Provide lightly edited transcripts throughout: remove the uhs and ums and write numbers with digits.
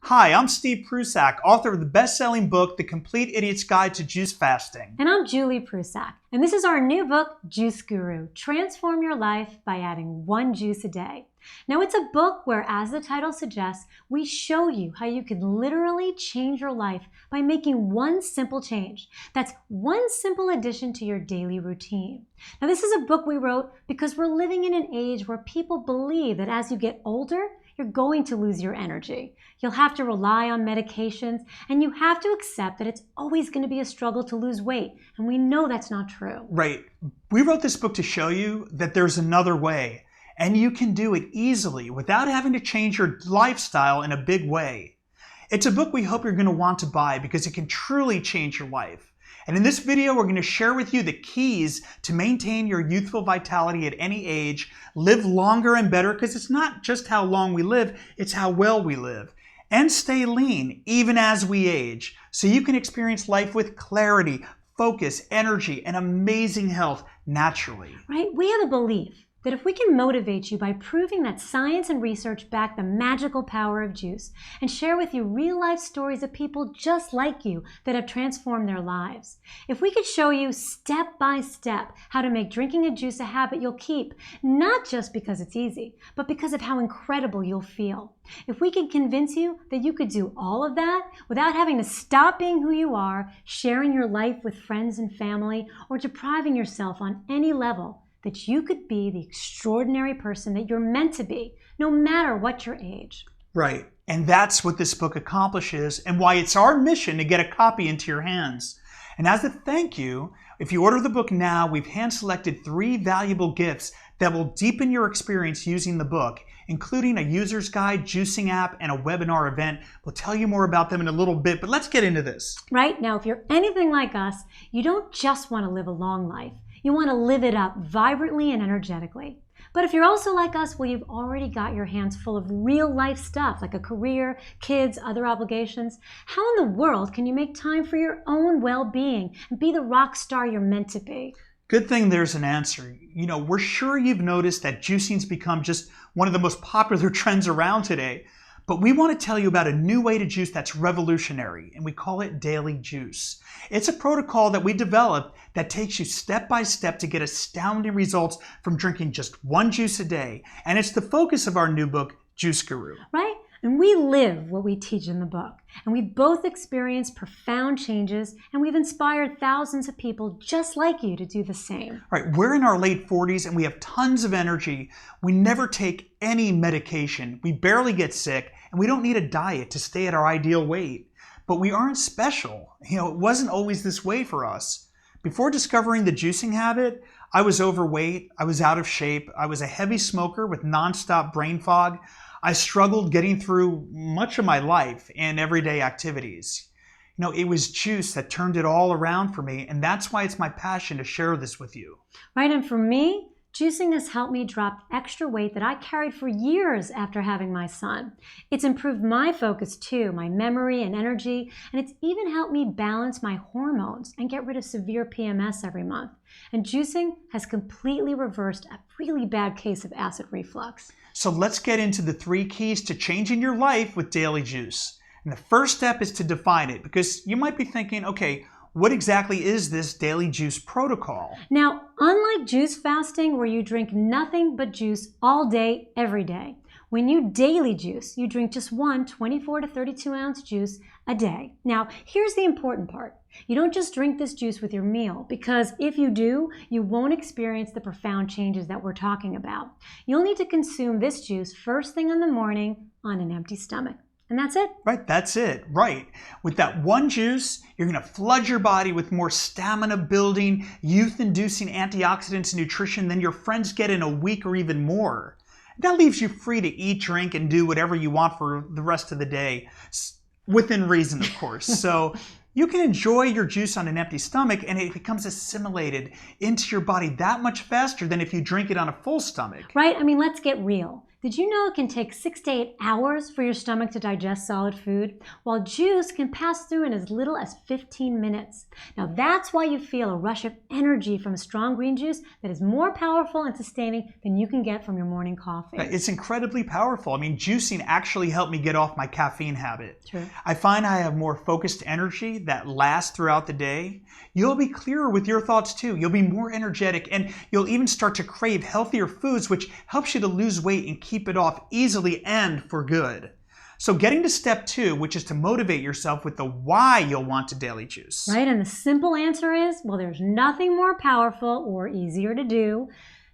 Hi, I'm Steve Prussack, author of the best-selling book, The Complete Idiot's Guide to Juice Fasting. And I'm Julie Prussack, and this is our new book, Juice Guru, Transform Your Life by Adding One Juice a Day. Now, it's a book where, as the title suggests, we show you how you can literally change your life by making one simple change. That's one simple addition to your daily routine. Now, this is a book we wrote because we're living in an age where people believe that as you get older, you're going to lose your energy. You'll have to rely on medications, and you have to accept that it's always going to be a struggle to lose weight. And we know that's not true. Right. We wrote this book to show you that there's another way, and you can do it easily without having to change your lifestyle in a big way. It's a book we hope you're going to want to buy because it can truly change your life. And in this video, we're going to share with you the keys to maintain your youthful vitality at any age, live longer and better, because it's not just how long we live, it's how well we live, and stay lean even as we age, so you can experience life with clarity, focus, energy, and amazing health naturally. Right? We have a belief that if we can motivate you by proving that science and research back the magical power of juice and share with you real-life stories of people just like you that have transformed their lives, if we could show you step by step how to make drinking a juice a habit you'll keep, not just because it's easy, but because of how incredible you'll feel. If we can convince you that you could do all of that without having to stop being who you are, sharing your life with friends and family, or depriving yourself on any level, that you could be the extraordinary person that you're meant to be, no matter what your age. Right. And that's what this book accomplishes and why it's our mission to get a copy into your hands. And as a thank you, if you order the book now, we've hand-selected 3 valuable gifts that will deepen your experience using the book, including a user's guide, juicing app, and a webinar event. We'll tell you more about them in a little bit, but let's get into this. Right? Now, if you're anything like us, you don't just want to live a long life. You want to live it up vibrantly and energetically. But if you're also like us, well, you've already got your hands full of real life stuff like a career, kids, other obligations. How in the world can you make time for your own well-being and be the rock star you're meant to be? Good thing there's an answer. You know, we're sure you've noticed that juicing's become just one of the most popular trends around today. But we want to tell you about a new way to juice that's revolutionary, and we call it Daily Juice. It's a protocol that we developed that takes you step by step to get astounding results from drinking just one juice a day. And it's the focus of our new book, Juice Guru. Right? And we live what we teach in the book. And we've both experienced profound changes, and we've inspired thousands of people just like you to do the same. Right, we're in our late 40s and we have tons of energy. We never take any medication. We barely get sick, and we don't need a diet to stay at our ideal weight. But we aren't special. You know, it wasn't always this way for us. Before discovering the juicing habit, I was overweight, I was out of shape, I was a heavy smoker with nonstop brain fog. I struggled getting through much of my life and everyday activities. You know, it was juice that turned it all around for me, and that's why it's my passion to share this with you. Right, and for me, juicing has helped me drop extra weight that I carried for years after having my son. It's improved my focus too, my memory and energy, and it's even helped me balance my hormones and get rid of severe PMS every month. And juicing has completely reversed a really bad case of acid reflux. So let's get into the 3 keys to changing your life with Daily Juice. And the first step is to define it, because you might be thinking, okay, what exactly is this Daily Juice protocol? Now, unlike juice fasting where you drink nothing but juice all day, every day, when you daily juice, you drink just one 24 to 32 ounce juice a day. Now, here's the important part. You don't just drink this juice with your meal, because if you do, you won't experience the profound changes that we're talking about. You'll need to consume this juice first thing in the morning on an empty stomach. And that's it. Right, that's it. Right. With that one juice, you're going to flood your body with more stamina-building, youth-inducing antioxidants and nutrition than your friends get in a week or even more. That leaves you free to eat, drink, and do whatever you want for the rest of the day, within reason, of course. So you can enjoy your juice on an empty stomach, and it becomes assimilated into your body that much faster than if you drink it on a full stomach. Right? I mean, let's get real. Did you know it can take 6 to 8 hours for your stomach to digest solid food, while juice can pass through in as little as 15 minutes? Now that's why you feel a rush of energy from a strong green juice that is more powerful and sustaining than you can get from your morning coffee. It's incredibly powerful. I mean, juicing actually helped me get off my caffeine habit. True. I find I have more focused energy that lasts throughout the day. You'll be clearer with your thoughts too. You'll be more energetic, and you'll even start to crave healthier foods, which helps you to lose weight and keep it off easily and for good. So getting to step 2, which is to motivate yourself with the why you'll want to daily juice. Right, and the simple answer is, well, there's nothing more powerful or easier to do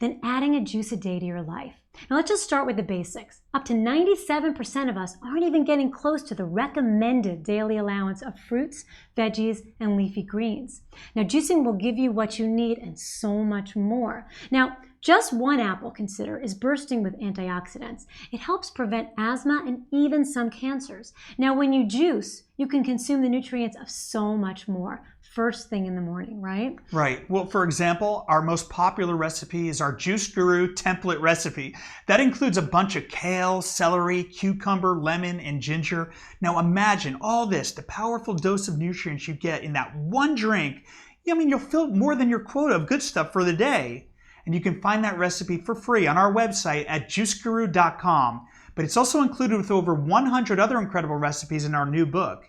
than adding a juice a day to your life. Now let's just start with the basics. Up to 97% of us aren't even getting close to the recommended daily allowance of fruits, veggies, and leafy greens. Now juicing will give you what you need and so much more. Now, just one apple, consider, is bursting with antioxidants. It helps prevent asthma and even some cancers. Now, when you juice, you can consume the nutrients of so much more first thing in the morning, right? Right. Well, for example, our most popular recipe is our Juice Guru template recipe. That includes a bunch of kale, celery, cucumber, lemon, and ginger. Now imagine all this, the powerful dose of nutrients you get in that one drink. I mean, you'll fill more than your quota of good stuff for the day. And you can find that recipe for free on our website at juiceguru.com. But it's also included with over 100 other incredible recipes in our new book.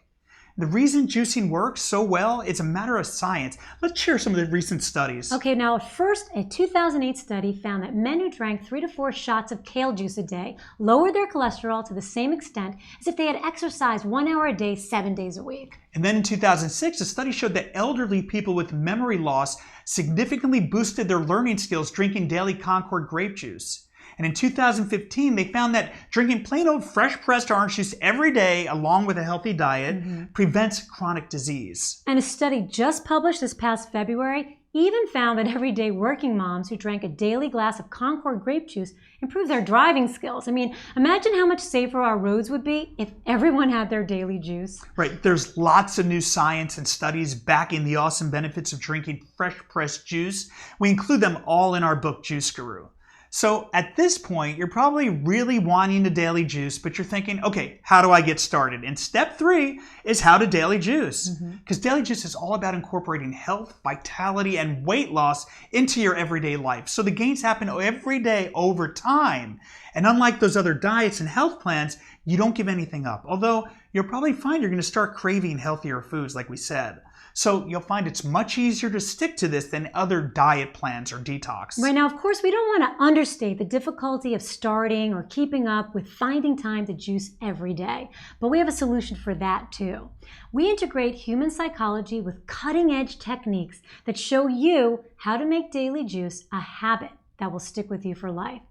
The reason juicing works so well is a matter of science. Let's share some of the recent studies. Okay, now first, a 2008 study found that men who drank 3 to 4 shots of kale juice a day lowered their cholesterol to the same extent as if they had exercised 1 hour a day, 7 days a week. And then in 2006, a study showed that elderly people with memory loss significantly boosted their learning skills drinking daily Concord grape juice. And in 2015, they found that drinking plain old fresh-pressed orange juice every day, along with a healthy diet, prevents chronic disease. And a study just published this past February even found that everyday working moms who drank a daily glass of Concord grape juice improved their driving skills. I mean, imagine how much safer our roads would be if everyone had their daily juice. Right. There's lots of new science and studies backing the awesome benefits of drinking fresh-pressed juice. We include them all in our book, Juice Guru. So at this point, you're probably really wanting to daily juice, but you're thinking, okay, how do I get started? And step 3 is how to daily juice. Because daily juice is all about incorporating health, vitality, and weight loss into your everyday life. So the gains happen every day over time. And unlike those other diets and health plans, you don't give anything up. Although you'll probably find you're going to start craving healthier foods, like we said. So you'll find it's much easier to stick to this than other diet plans or detox. Right, now, of course, we don't want to understate the difficulty of starting or keeping up with finding time to juice every day. But we have a solution for that too. We integrate human psychology with cutting-edge techniques that show you how to make daily juice a habit that will stick with you for life.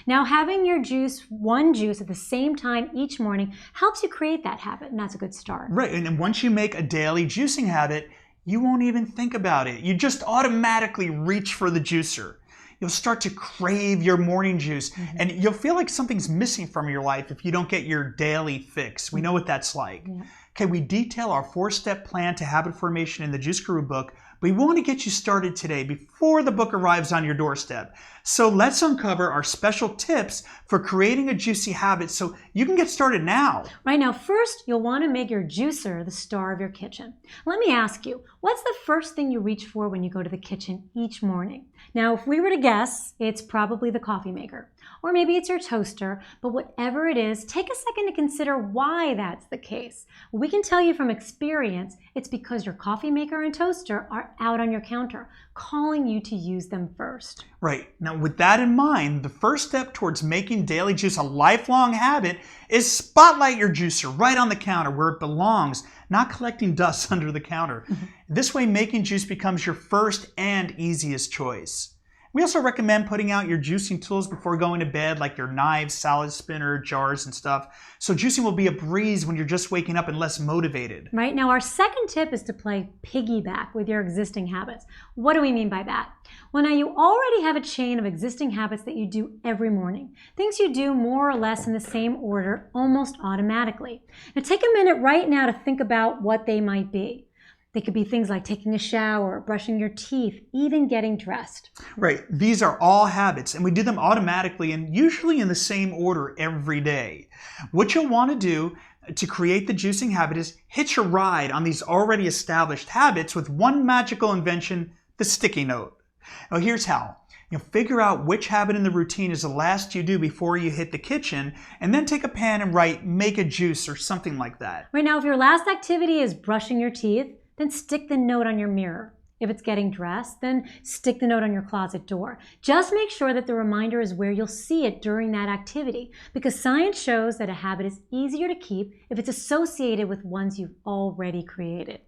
Now, having your one juice at the same time each morning helps you create that habit, and that's a good start. Right, and once you make a daily juicing habit, you won't even think about it. You just automatically reach for the juicer. You'll start to crave your morning juice, and you'll feel like something's missing from your life if you don't get your daily fix. We know what that's like. Okay, we detail our 4-step plan to habit formation in the Juice Guru book, but we want to get you started today before the book arrives on your doorstep. So let's uncover our special tips for creating a juicy habit so you can get started now. Right, now, first, you'll want to make your juicer the star of your kitchen. Let me ask you, what's the first thing you reach for when you go to the kitchen each morning? Now, if we were to guess, it's probably the coffee maker. Or maybe it's your toaster, but whatever it is, take a second to consider why that's the case. We can tell you from experience, it's because your coffee maker and toaster are out on your counter, calling you to use them first. Right. Now, with that in mind, the first step towards making daily juice a lifelong habit is spotlight your juicer right on the counter where it belongs, not collecting dust under the counter. This way, making juice becomes your first and easiest choice. We also recommend putting out your juicing tools before going to bed, like your knives, salad spinner, jars, and stuff. So juicing will be a breeze when you're just waking up and less motivated. Right, now our second tip is to play piggyback with your existing habits. What do we mean by that? Well, now you already have a chain of existing habits that you do every morning. Things you do more or less in the same order almost automatically. Now take a minute right now to think about what they might be. They could be things like taking a shower, brushing your teeth, even getting dressed. Right. These are all habits, and we do them automatically and usually in the same order every day. What you'll want to do to create the juicing habit is hitch a ride on these already established habits with one magical invention, the sticky note. Now here's how. You'll figure out which habit in the routine is the last you do before you hit the kitchen, and then take a pen and write make a juice or something like that. Right now, if your last activity is brushing your teeth, then stick the note on your mirror. If it's getting dressed, then stick the note on your closet door. Just make sure that the reminder is where you'll see it during that activity, because science shows that a habit is easier to keep if it's associated with ones you've already created.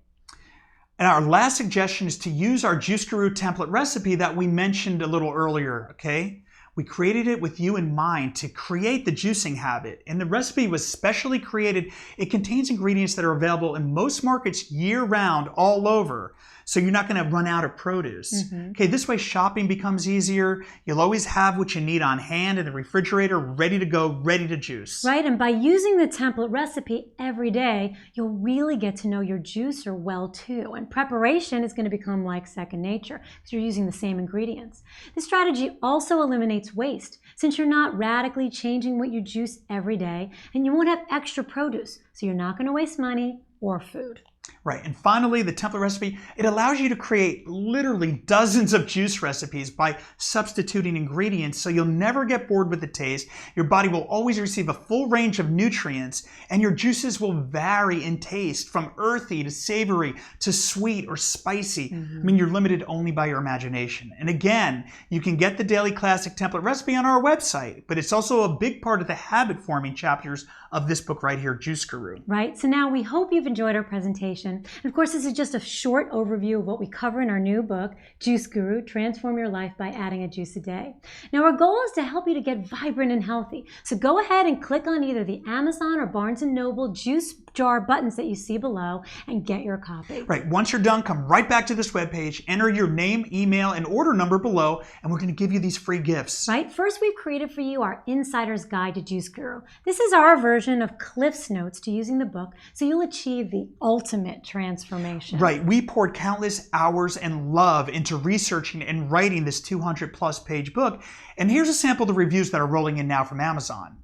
And our last suggestion is to use our Juice Guru template recipe that we mentioned a little earlier, okay? We created it with you in mind to create the juicing habit. And the recipe was specially created. It contains ingredients that are available in most markets year-round all over. So you're not going to run out of produce. Okay, this way shopping becomes easier. You'll always have what you need on hand in the refrigerator, ready to go, ready to juice. Right, and by using the template recipe every day, you'll really get to know your juicer well too. And preparation is going to become like second nature because you're using the same ingredients. This strategy also eliminates waste since you're not radically changing what you juice every day, and you won't have extra produce, so you're not going to waste money or food. Right, and finally, the template recipe, it allows you to create literally dozens of juice recipes by substituting ingredients, so you'll never get bored with the taste. Your body will always receive a full range of nutrients, and your juices will vary in taste from earthy to savory to sweet or spicy. I mean, you're limited only by your imagination. And again, you can get the Daily Classic template recipe on our website, but it's also a big part of the habit-forming chapters of this book right here, Juice Guru. Right, so now we hope you've enjoyed our presentation. And of course, this is just a short overview of what we cover in our new book, Juice Guru, Transform Your Life by Adding a Juice a Day. Now, our goal is to help you to get vibrant and healthy. So go ahead and click on either the Amazon or Barnes & Noble juice jar buttons that you see below and get your copy. Right, once you're done, come right back to this webpage, enter your name, email, and order number below, and we're going to give you these free gifts. Right, first we've created for you our Insider's Guide to Juice Guru. This is our version of Cliff's Notes to using the book, so you'll achieve the ultimate transformation. Right, we poured countless hours and love into researching and writing this 200+ page book, and here's a sample of the reviews that are rolling in now from Amazon.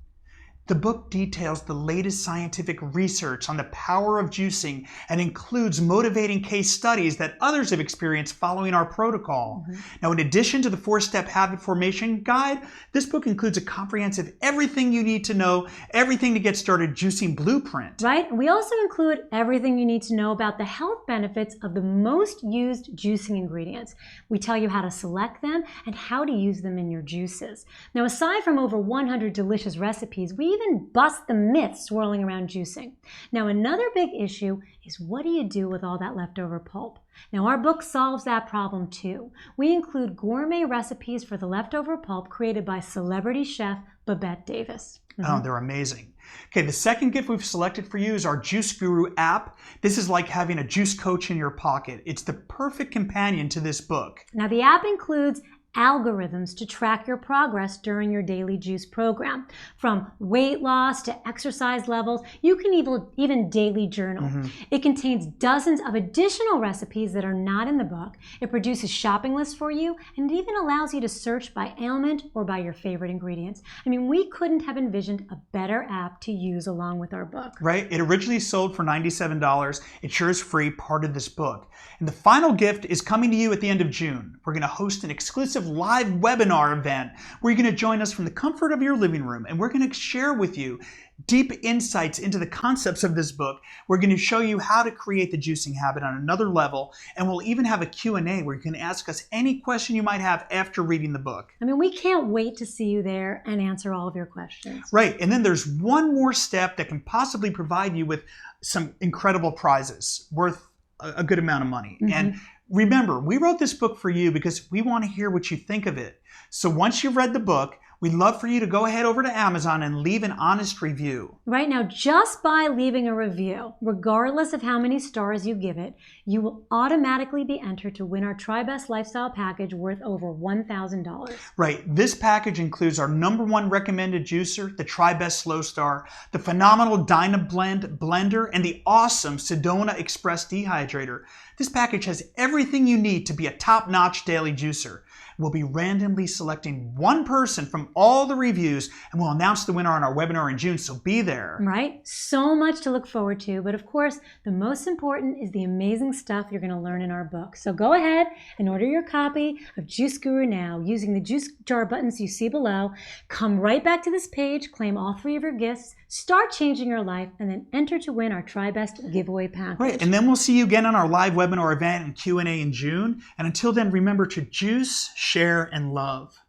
The book details the latest scientific research on the power of juicing and includes motivating case studies that others have experienced following our protocol. Now, in addition to the 4-step habit formation guide, this book includes a comprehensive everything you need to know, everything to get started juicing blueprint. Right, we also include everything you need to know about the health benefits of the most used juicing ingredients. We tell you how to select them and how to use them in your juices. Now, aside from over 100 delicious recipes, we even bust the myths swirling around juicing. Now, another big issue is what do you do with all that leftover pulp? Now, our book solves that problem too. We include gourmet recipes for the leftover pulp created by celebrity chef Babette Davis. Oh, they're amazing. Okay, the second gift we've selected for you is our Juice Guru app. This is like having a juice coach in your pocket. It's the perfect companion to this book. Now, the app includes algorithms to track your progress during your daily juice program. From weight loss to exercise levels, you can even daily journal. It contains dozens of additional recipes that are not in the book. It produces shopping lists for you, and it even allows you to search by ailment or by your favorite ingredients. I mean, we couldn't have envisioned a better app to use along with our book. Right? It originally sold for $97. It sure is free, part of this book. And the final gift is coming to you at the end of June. We're going to host an exclusive live webinar event where you're going to join us from the comfort of your living room, and we're going to share with you deep insights into the concepts of this book. We're going to show you how to create the juicing habit on another level, and we'll even have a Q&A where you can ask us any question you might have after reading the book. I mean, we can't wait to see you there and answer all of your questions. Right, and then there's one more step that can possibly provide you with some incredible prizes worth a good amount of money. And remember, we wrote this book for you because we want to hear what you think of it. So once you've read the book, We'd love for you to go ahead over to Amazon and leave an honest review. Right now, just by leaving a review, regardless of how many stars you give it, you will automatically be entered to win our TryBest Lifestyle Package worth over $1,000. Right, this package includes our #1 recommended juicer, the TryBest Slow Star, the phenomenal DynaBlend blender, and the awesome Sedona Express dehydrator. This package has everything you need to be a top-notch daily juicer. We'll be randomly selecting one person from all the reviews, and we'll announce the winner on our webinar in June, so be there. Right? So much to look forward to, but of course, the most important is the amazing stuff you're going to learn in our book. So go ahead and order your copy of Juice Guru now using the juice jar buttons you see below. Come right back to this page, claim all 3 of your gifts, start changing your life, and then enter to win our TryBest giveaway package. Right, and then we'll see you again on our live webinar event and Q&A in June. And until then, remember to juice, share, and love.